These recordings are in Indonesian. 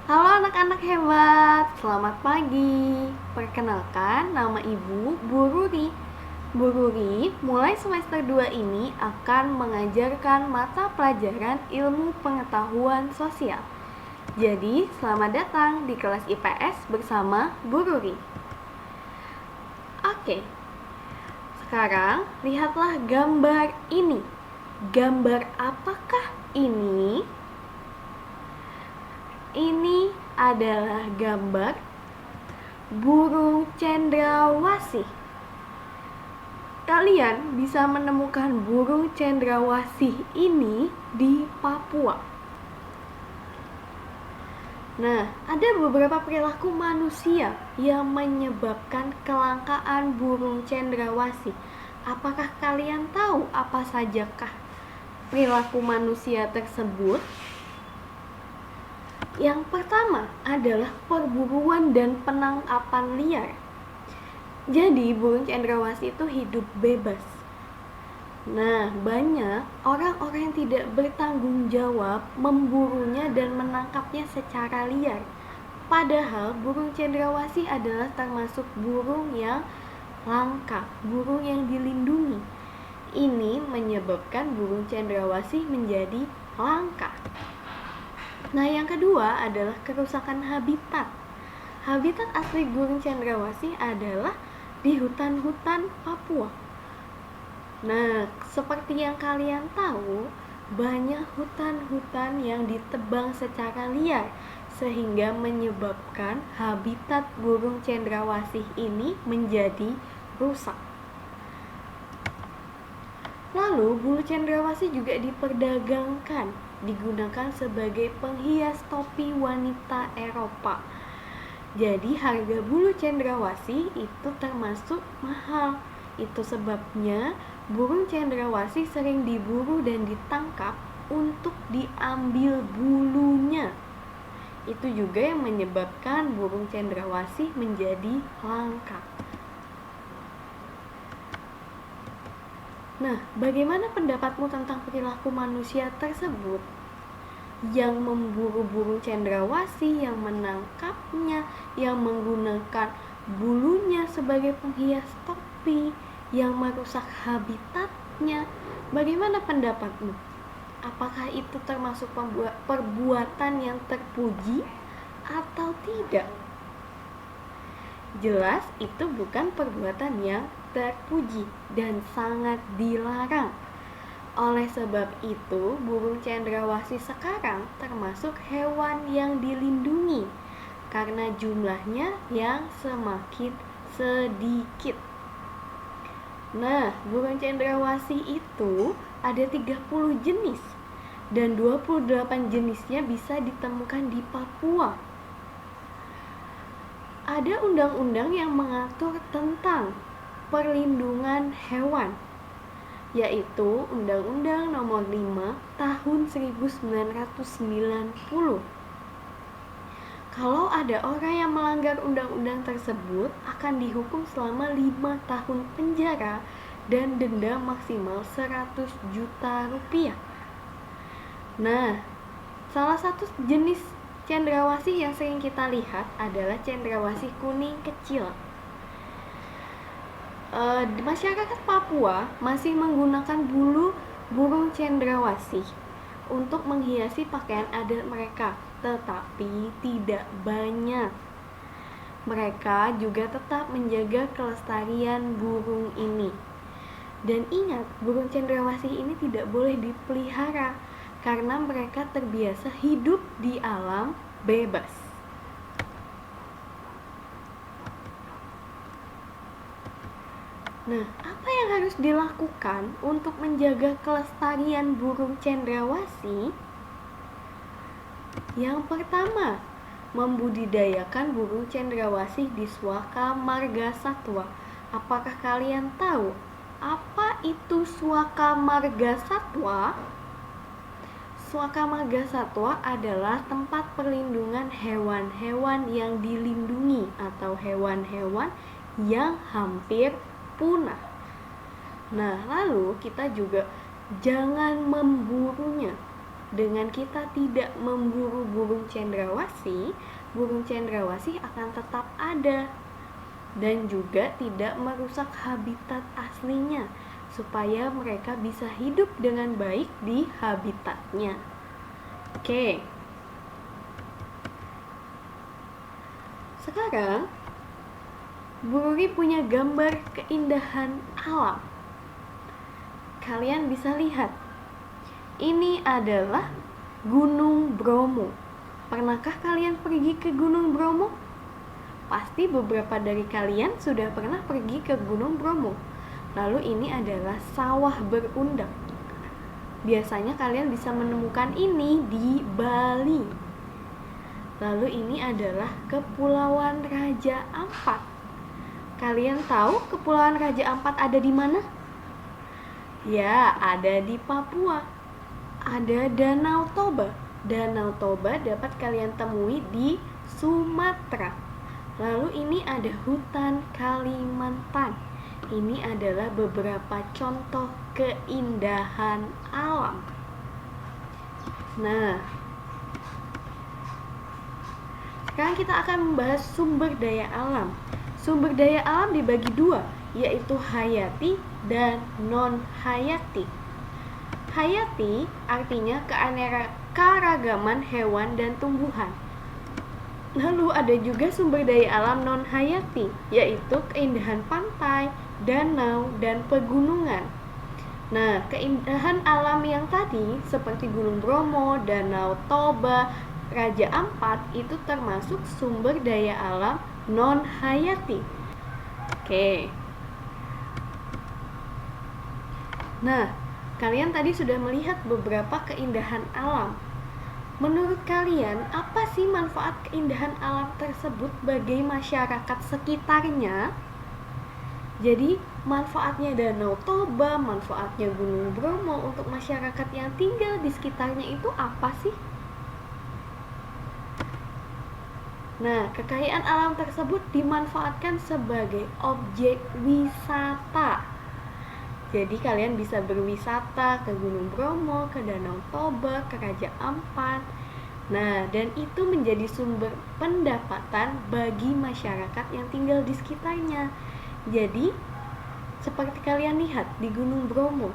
Halo anak-anak hebat, selamat pagi. Perkenalkan, nama Ibu Bu Ruri. Bu Ruri mulai semester 2 ini akan mengajarkan mata pelajaran ilmu pengetahuan sosial. Jadi, selamat datang di kelas IPS bersama Bu Ruri. Oke, sekarang lihatlah gambar ini. Gambar apakah ini? Ini adalah gambar burung cendrawasih. Kalian bisa menemukan burung cendrawasih ini di Papua. Nah, ada beberapa perilaku manusia yang menyebabkan kelangkaan burung cendrawasih. Apakah kalian tahu apa sajakah perilaku manusia tersebut? Yang pertama adalah perburuan dan penangkapan liar. Jadi burung cendrawasih itu hidup bebas. Nah, banyak orang-orang yang tidak bertanggung jawab memburunya dan menangkapnya secara liar. Padahal burung cendrawasih adalah termasuk burung yang langka, burung yang dilindungi. Ini menyebabkan burung cendrawasih menjadi langka. Nah, yang kedua adalah kerusakan habitat. Habitat asli burung cendrawasih adalah di hutan-hutan Papua. Nah, seperti yang kalian tahu, banyak hutan-hutan yang ditebang secara liar sehingga menyebabkan habitat burung cendrawasih ini menjadi rusak. Lalu, bulu cendrawasih juga diperdagangkan, digunakan sebagai penghias topi wanita Eropa. Jadi harga bulu cendrawasih itu termasuk mahal. Itu sebabnya burung cendrawasih sering diburu dan ditangkap untuk diambil bulunya. Itu juga yang menyebabkan burung cendrawasih menjadi langka. Nah, bagaimana pendapatmu tentang perilaku manusia tersebut? Yang memburu burung cendrawasih, yang menangkapnya, yang menggunakan bulunya sebagai penghias topi, yang merusak habitatnya. Bagaimana pendapatmu? Apakah itu termasuk perbuatan yang terpuji atau tidak? Jelas itu bukan perbuatan yang terpuji dan sangat dilarang. Oleh sebab itu, burung cendrawasih sekarang termasuk hewan yang dilindungi karena jumlahnya yang semakin sedikit. Nah, burung cendrawasih itu ada 30 jenis dan 28 jenisnya bisa ditemukan di Papua. Ada undang-undang yang mengatur tentang perlindungan hewan, yaitu Undang-Undang Nomor 5 Tahun 1990. Kalau ada orang yang melanggar undang-undang tersebut akan dihukum selama 5 tahun penjara dan denda maksimal 100 juta rupiah. Nah, salah satu jenis cendrawasih yang sering kita lihat adalah cendrawasih kuning kecil. Masyarakat Papua masih menggunakan bulu burung cendrawasih untuk menghiasi pakaian adat mereka, tetapi tidak banyak. Mereka juga tetap menjaga kelestarian burung ini. Dan ingat, burung cendrawasih ini tidak boleh dipelihara karena mereka terbiasa hidup di alam bebas. Nah, apa yang harus dilakukan untuk menjaga kelestarian burung cendrawasih? Yang pertama, membudidayakan burung cendrawasih di Suaka Marga Satwa. Apakah kalian tahu apa itu Suaka Marga Satwa? Suaka Marga Satwa adalah tempat perlindungan hewan-hewan yang dilindungi atau hewan-hewan yang hampir punah. Nah, lalu kita juga jangan memburunya. dengan kita tidak memburu burung cendrawasih akan tetap ada dan juga tidak merusak habitat aslinya supaya mereka bisa hidup dengan baik di habitatnya. Oke. Sekarang Bu Ruri punya gambar keindahan alam. Kalian bisa lihat. Ini adalah Gunung Bromo. Pernahkah kalian pergi ke Gunung Bromo? Pasti beberapa dari kalian sudah pernah pergi ke Gunung Bromo. Lalu ini adalah sawah berundak. Biasanya kalian bisa menemukan ini di Bali. Lalu ini adalah Kepulauan Raja Ampat. Kalian tahu Kepulauan Raja Ampat ada di mana? Ya, ada di Papua. Ada Danau Toba. Danau Toba dapat kalian temui di Sumatera. Lalu ini ada hutan Kalimantan. Ini adalah beberapa contoh keindahan alam. Nah, sekarang kita akan membahas sumber daya alam. Sumber daya alam dibagi dua, yaitu hayati dan non-hayati. Hayati artinya keanekaragaman hewan dan tumbuhan. Lalu ada juga sumber daya alam non-hayati, yaitu keindahan pantai, danau, dan pegunungan. Nah, keindahan alam yang tadi seperti Gunung Bromo, Danau Toba, Raja Ampat itu termasuk sumber daya alam non-hayati. Oke. Nah, kalian tadi sudah melihat beberapa keindahan alam. Menurut kalian, apa sih manfaat keindahan alam tersebut bagi masyarakat sekitarnya? Jadi, manfaatnya Danau Toba, manfaatnya Gunung Bromo untuk masyarakat yang tinggal di sekitarnya itu apa sih? Nah, kekayaan alam tersebut dimanfaatkan sebagai objek wisata. Jadi kalian bisa berwisata ke Gunung Bromo, ke Danau Toba, ke Raja Ampat. Nah, dan itu menjadi sumber pendapatan bagi masyarakat yang tinggal di sekitarnya. Jadi, seperti kalian lihat di Gunung Bromo,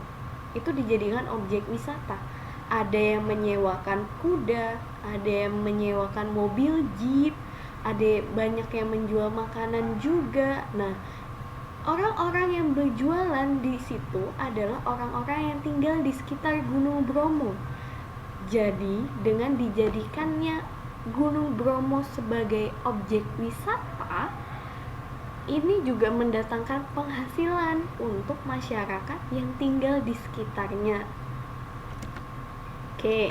itu dijadikan objek wisata. Ada yang menyewakan kuda, ada yang menyewakan mobil jeep, ada banyak yang menjual makanan juga. Nah, orang-orang yang berjualan di situ adalah orang-orang yang tinggal di sekitar Gunung Bromo. Jadi, dengan dijadikannya Gunung Bromo sebagai objek wisata, ini juga mendatangkan penghasilan untuk masyarakat yang tinggal di sekitarnya. Oke.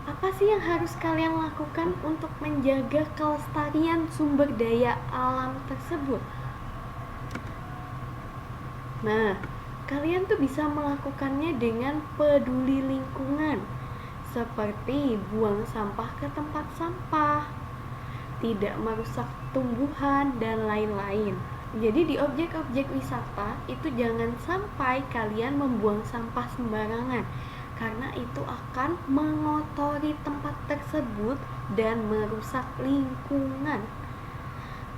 Apa sih yang harus kalian lakukan untuk menjaga kelestarian sumber daya alam tersebut? Nah, kalian tuh bisa melakukannya dengan peduli lingkungan, seperti buang sampah ke tempat sampah, tidak merusak tumbuhan, dan lain-lain. Jadi di objek-objek wisata itu jangan sampai kalian membuang sampah sembarangan, karena itu akan mengotori tempat tersebut dan merusak lingkungan.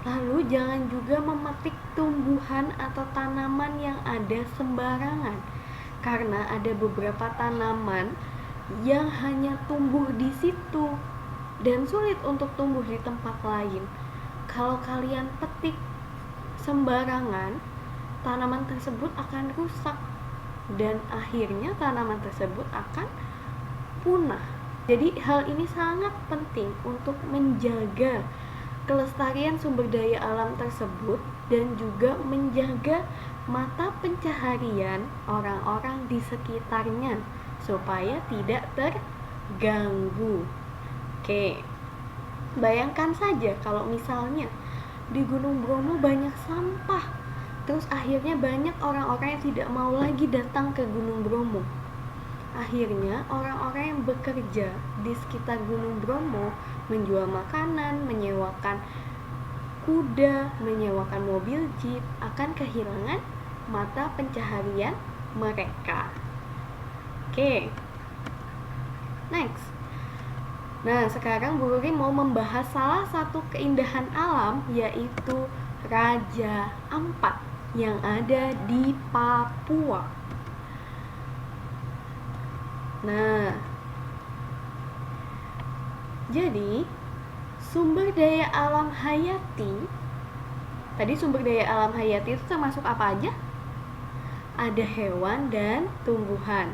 Lalu jangan juga memetik tumbuhan atau tanaman yang ada sembarangan, karena ada beberapa tanaman yang hanya tumbuh di situ dan sulit untuk tumbuh di tempat lain. Kalau kalian petik sembarangan, tanaman tersebut akan rusak dan akhirnya tanaman tersebut akan punah. Jadi hal ini sangat penting untuk menjaga kelestarian sumber daya alam tersebut dan juga menjaga mata pencaharian orang-orang di sekitarnya supaya tidak terganggu. Oke. Bayangkan saja kalau misalnya di Gunung Bromo banyak sampah, terus akhirnya banyak orang-orang yang tidak mau lagi datang ke Gunung Bromo. Akhirnya orang-orang yang bekerja di sekitar Gunung Bromo menjual makanan, menyewakan kuda, menyewakan mobil jeep akan kehilangan mata pencaharian mereka. Oke. Next. Nah, sekarang Bu Ruri mau membahas salah satu keindahan alam, yaitu Raja Ampat yang ada di Papua. Nah, jadi sumber daya alam hayati, tadi sumber daya alam hayati itu termasuk apa aja? Ada hewan dan tumbuhan.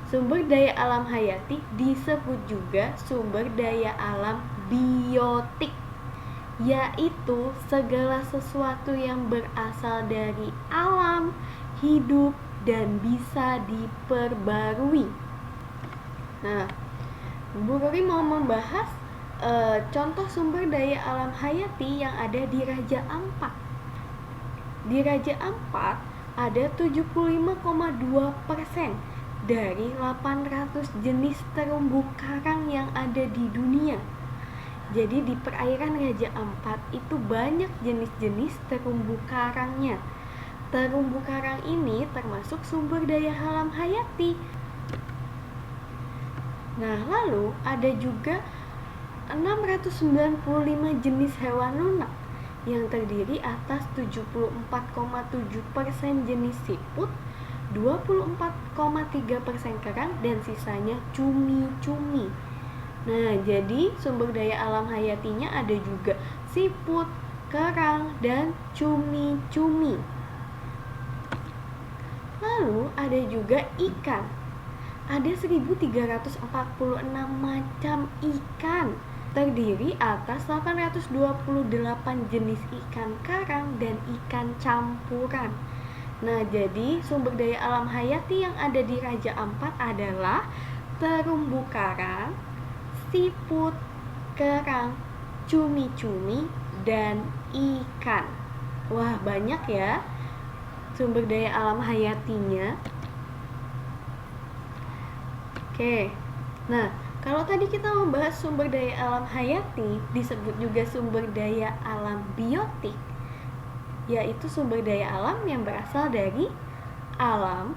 Sumber daya alam hayati disebut juga sumber daya alam biotik, yaitu segala sesuatu yang berasal dari alam, hidup, dan bisa diperbarui. Nah, Bu Ruri mau membahas contoh sumber daya alam hayati yang ada di Raja Ampat. Di Raja Ampat ada 75,2% dari 800 jenis terumbu karang yang ada di dunia. Jadi di perairan Raja Ampat itu banyak jenis-jenis terumbu karangnya. Terumbu karang ini termasuk sumber daya alam hayati. Nah, lalu ada juga 695 jenis hewan lunak yang terdiri atas 74,7% jenis siput, 24,3% kerang, dan sisanya cumi-cumi. Nah, jadi sumber daya alam hayatinya ada juga siput, kerang, dan cumi-cumi. Lalu ada juga ikan. Ada 1346 macam ikan, terdiri atas 828 jenis ikan karang dan ikan campuran. Nah, jadi sumber daya alam hayati yang ada di Raja Ampat adalah terumbu karang, siput, kerang, cumi-cumi, dan ikan. Wah, banyak ya sumber daya alam hayatinya. Oke, nah kalau tadi kita membahas sumber daya alam hayati, disebut juga sumber daya alam biotik, yaitu sumber daya alam yang berasal dari alam,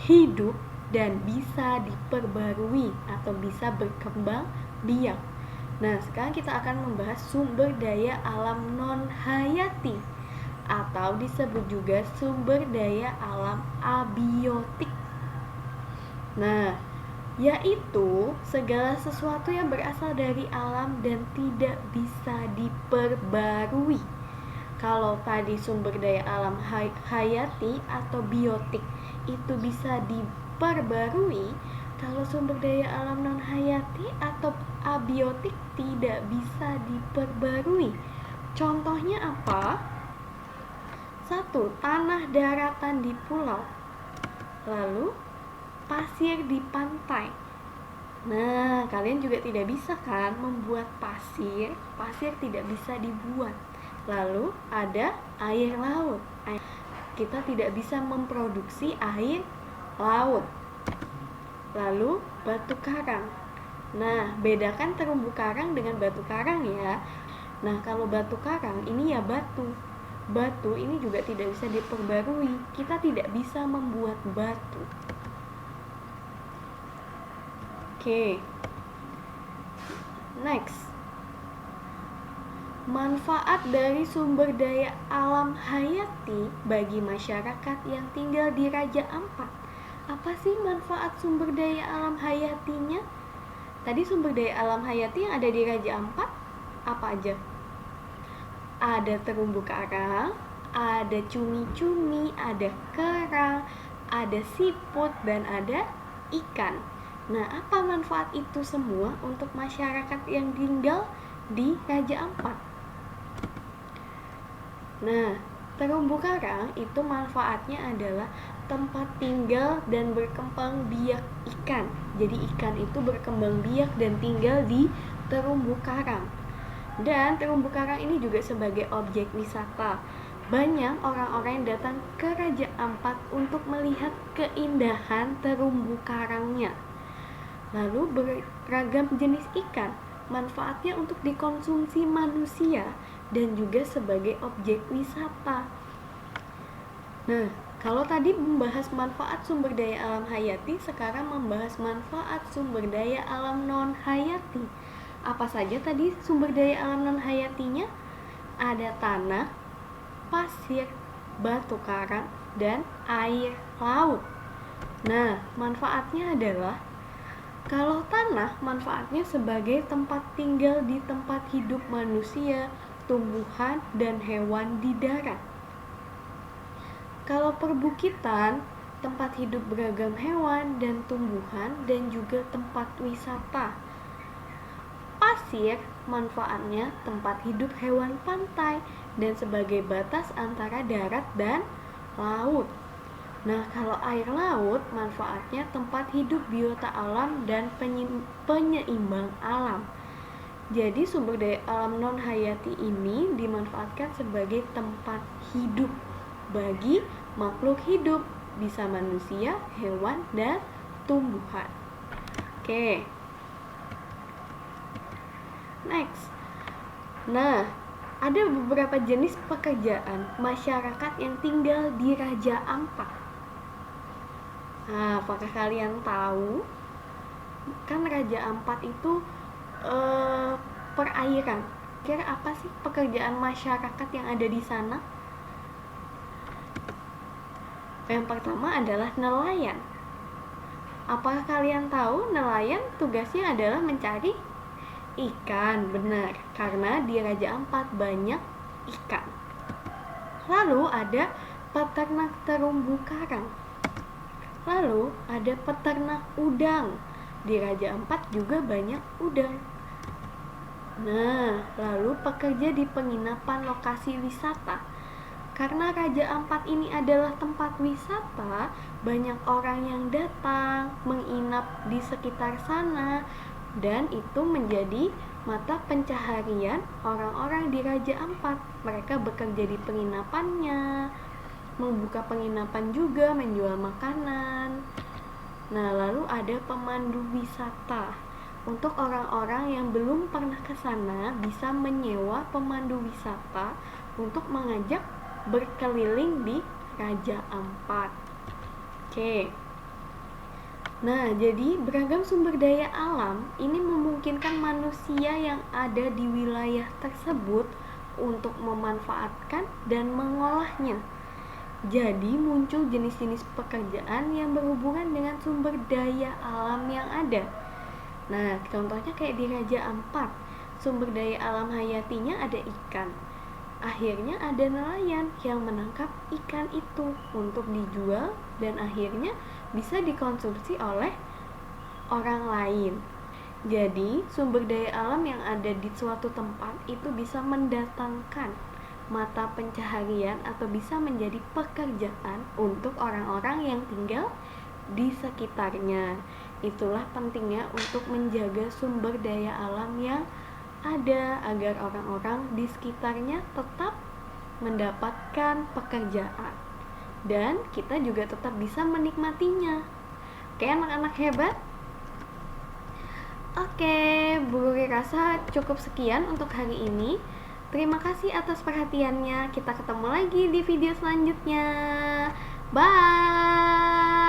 hidup, dan bisa diperbarui atau bisa berkembang biak. Nah, sekarang kita akan membahas sumber daya alam non-hayati atau disebut juga sumber daya alam abiotik. Nah, yaitu segala sesuatu yang berasal dari alam dan tidak bisa diperbarui. Kalau tadi sumber daya alam hayati atau biotik itu bisa diperbarui, kalau sumber daya alam non hayati atau abiotik tidak bisa diperbarui. Contohnya apa? 1. Tanah daratan di pulau. Lalu pasir di pantai. Nah, kalian juga tidak bisa kan membuat pasir. Pasir tidak bisa dibuat. Lalu ada air laut. Kita tidak bisa memproduksi air laut. Lalu batu karang. Nah, bedakan terumbu karang dengan batu karang ya. Nah, kalau batu karang ini ya batu. Batu ini juga tidak bisa diperbarui. Kita tidak bisa membuat batu. Oke. Next. Manfaat dari sumber daya alam hayati bagi masyarakat yang tinggal di Raja Ampat. Apa sih manfaat sumber daya alam hayatinya? Tadi sumber daya alam hayati yang ada di Raja Ampat apa aja? Ada terumbu karang, ada cumi-cumi, ada kerang, ada siput, dan ada ikan. Nah, apa manfaat itu semua untuk masyarakat yang tinggal di Raja Ampat? Nah, terumbu karang itu manfaatnya adalah tempat tinggal dan berkembang biak ikan. Jadi ikan itu berkembang biak dan tinggal di terumbu karang. Dan terumbu karang ini juga sebagai objek wisata. Banyak orang-orang yang datang ke Raja Ampat untuk melihat keindahan terumbu karangnya. Lalu beragam jenis ikan, manfaatnya untuk dikonsumsi manusia dan juga sebagai objek wisata. Nah, Kalau tadi membahas manfaat sumber daya alam hayati, sekarang membahas manfaat sumber daya alam non hayati. Apa saja tadi sumber daya alam non hayatinya? Ada tanah, pasir, batu karang, dan air laut. Nah, manfaatnya adalah kalau tanah, manfaatnya sebagai tempat tinggal di tempat hidup manusia, tumbuhan, dan hewan di darat. Kalau perbukitan, tempat hidup beragam hewan dan tumbuhan dan juga tempat wisata. Pasir, manfaatnya tempat hidup hewan pantai dan sebagai batas antara darat dan laut. Nah, kalau air laut, manfaatnya tempat hidup biota alam dan penyeimbang alam. Jadi sumber daya alam non hayati ini dimanfaatkan sebagai tempat hidup bagi makhluk hidup, bisa manusia, hewan, dan tumbuhan. Oke. Next. Nah, ada beberapa jenis pekerjaan masyarakat yang tinggal di Raja Ampat. Nah, apakah kalian tahu? Kan Raja Ampat itu perairan. Kira apa sih pekerjaan masyarakat yang ada di sana? Yang pertama adalah nelayan. Apakah kalian tahu nelayan tugasnya adalah mencari ikan? Benar, karena di Raja Ampat banyak ikan. Lalu ada peternak terumbu karang. Lalu ada peternak udang. Di Raja Ampat juga banyak udang. Nah, lalu pekerja di penginapan lokasi wisata. Karena Raja Ampat ini adalah tempat wisata, banyak orang yang datang menginap di sekitar sana, dan itu menjadi mata pencaharian orang-orang di Raja Ampat. Mereka bekerja di penginapannya, membuka penginapan juga, menjual makanan. Nah, lalu ada pemandu wisata. Untuk orang-orang yang belum pernah ke sana, bisa menyewa pemandu wisata untuk mengajak berkeliling di Raja Ampat. Oke. Nah, jadi beragam sumber daya alam ini memungkinkan manusia yang ada di wilayah tersebut untuk memanfaatkan dan mengolahnya. Jadi muncul jenis-jenis pekerjaan yang berhubungan dengan sumber daya alam yang ada. Nah, contohnya kayak di Raja Ampat, sumber daya alam hayatinya ada ikan. Akhirnya ada nelayan yang menangkap ikan itu untuk dijual dan akhirnya bisa dikonsumsi oleh orang lain. Jadi, sumber daya alam yang ada di suatu tempat itu bisa mendatangkan mata pencaharian atau bisa menjadi pekerjaan untuk orang-orang yang tinggal di sekitarnya. Itulah pentingnya untuk menjaga sumber daya alam yang ada agar orang-orang di sekitarnya tetap mendapatkan pekerjaan dan kita juga tetap bisa menikmatinya. Oke, anak-anak hebat. Oke, Bu Guri rasa cukup sekian untuk hari ini. Terima kasih atas perhatiannya. Kita ketemu lagi di video selanjutnya. Bye.